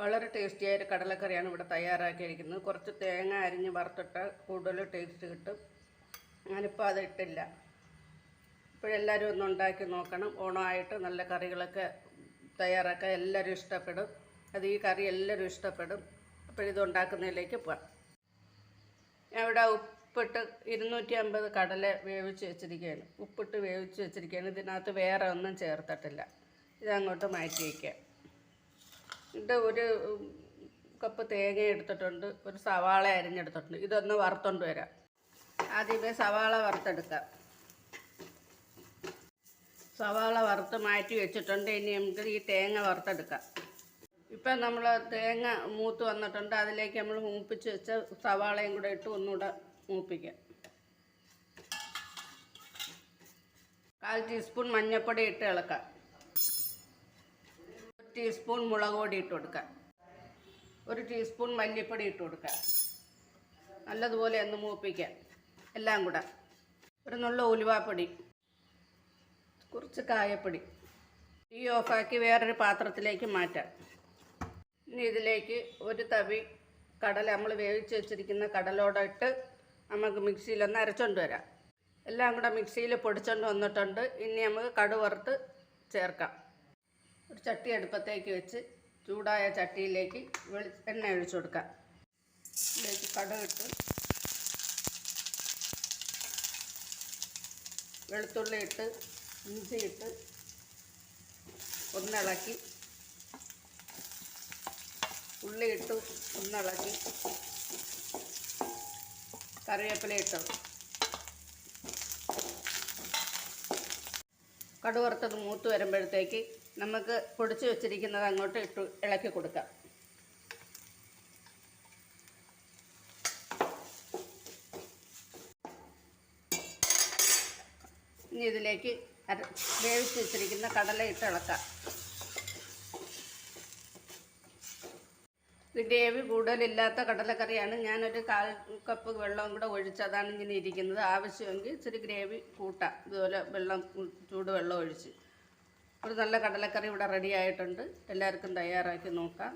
വളരെ ടേസ്റ്റിയായ ഒരു കടലക്കറിയാണ് ഇവിടെ തയ്യാറാക്കിയിരിക്കുന്നത്. കുറച്ച് തേങ്ങ അരിഞ്ഞ് വറുത്തിട്ട് കൂടുതൽ ടേസ്റ്റ് കിട്ടും. ഞാനിപ്പോൾ അത് ഇട്ടില്ല. ഇപ്പോഴെല്ലാവരും ഒന്ന് ഉണ്ടാക്കി നോക്കണം. ഓണമായിട്ട് നല്ല കറികളൊക്കെ തയ്യാറാക്കാൻ എല്ലാവരും ഇഷ്ടപ്പെടും. ഈ കറി എല്ലാവരും ഇഷ്ടപ്പെടും. അപ്പോഴിത് ഉണ്ടാക്കുന്നതിലേക്ക് പോകാം. ഞാൻ ഇവിടെ ഉപ്പിട്ട് 250 കടല വേവിച്ച് വെച്ചിരിക്കുകയാണ്. ഉപ്പിട്ട് വേവിച്ച് വെച്ചിരിക്കുകയാണ്. ഇതിനകത്ത് വേറെ ഒന്നും ചേർത്തിട്ടില്ല. ഇതങ്ങോട്ട് മാറ്റി വയ്ക്കുക. ഇത് ഒരു കപ്പ് തേങ്ങ എടുത്തിട്ടുണ്ട്, ഒരു സവാള അരിഞ്ഞെടുത്തിട്ടുണ്ട്. ഇതൊന്ന് വറുത്തോണ്ട് വരാം. ആദ്യമേ സവാള വറുത്തെടുക്കാം. സവാള വറുത്ത് മാറ്റി വെച്ചിട്ടുണ്ട്. ഇനി നമുക്ക് ഈ തേങ്ങ വറുത്തെടുക്കാം. ഇപ്പം നമ്മൾ തേങ്ങ മൂത്ത് വന്നിട്ടുണ്ട്. അതിലേക്ക് നമ്മൾ മൂപ്പിച്ച് വെച്ച സവാളയും കൂടെ ഇട്ട് ഒന്നുകൂടെ മൂപ്പിക്കാം. 1/4 ടീസ്പൂൺ മഞ്ഞൾപ്പൊടി ഇട്ട് ഇളക്കാം. 1 ടീസ്പൂൺ മുളക് പൊടി ഇട്ട് കൊടുക്കാം. 1 ടീസ്പൂൺ മല്ലിപ്പൊടി ഇട്ട് കൊടുക്കാം. നല്ലതുപോലെ ഒന്ന് മൂപ്പിക്കാം എല്ലാം കൂടെ. ഒരു നുള്ള ഉലുവാപ്പൊടി, കുറച്ച് കായപ്പൊടി. തീ ഓഫാക്കി വേറൊരു പാത്രത്തിലേക്ക് മാറ്റാം. ഇനി ഇതിലേക്ക് ഒരു തവി കടല നമ്മൾ വേവിച്ച് വെച്ചിരിക്കുന്ന കടലോടെ ഇട്ട് നമുക്ക് മിക്സിയിലൊന്ന് അരച്ചുകൊണ്ട് വരാം. എല്ലാം കൂടെ മിക്സിയിൽ പൊടിച്ചുകൊണ്ട് വന്നിട്ടുണ്ട്. ഇനി നമുക്ക് കടുക് വറുത്ത് ചേർക്കാം. ഒരു ചട്ടി അടുപ്പത്തേക്ക് വെച്ച് ചൂടായ ചട്ടിയിലേക്ക് എണ്ണ ഒഴിച്ചു കൊടുക്കാം. ഇതിലേക്ക് കടുക് ഇട്ട് വെളുത്തുള്ളി ഇട്ട് ഇഞ്ചി ഇട്ട് ഒന്നിളക്കി, ഉള്ളി ഇട്ട് ഒന്നിളക്കി, കറിവേപ്പില ഇട്ടു. കടുക് വറുത്തത് മൂത്ത് വരുമ്പോഴത്തേക്ക് നമുക്ക് പൊടിച്ച് വെച്ചിരിക്കുന്നത് അങ്ങോട്ട് ഇട്ട് ഇളക്കി കൊടുക്കാം. ഇനി ഇതിലേക്ക് വേവിച്ച് വെച്ചിരിക്കുന്ന കടല ഇട്ട് ഇളക്കാം. ഇത് ഗ്രേവി കൂടുതലില്ലാത്ത കടലക്കറിയാണ്. ഞാനൊരു 1/4 കപ്പ് വെള്ളം കൂടെ ഒഴിച്ചതാണ് ഇങ്ങനെ ഇരിക്കുന്നത്. ആവശ്യമെങ്കിൽ ഇച്ചിരി ഗ്രേവി കൂട്ടാം. ഇതുപോലെ ചൂട് വെള്ളം ഒഴിച്ച് ഒരു നല്ല കടലക്കറി ഇവിടെ റെഡി ആയിട്ടുണ്ട്. എല്ലാവർക്കും തയ്യാറാക്കി നോക്കാം.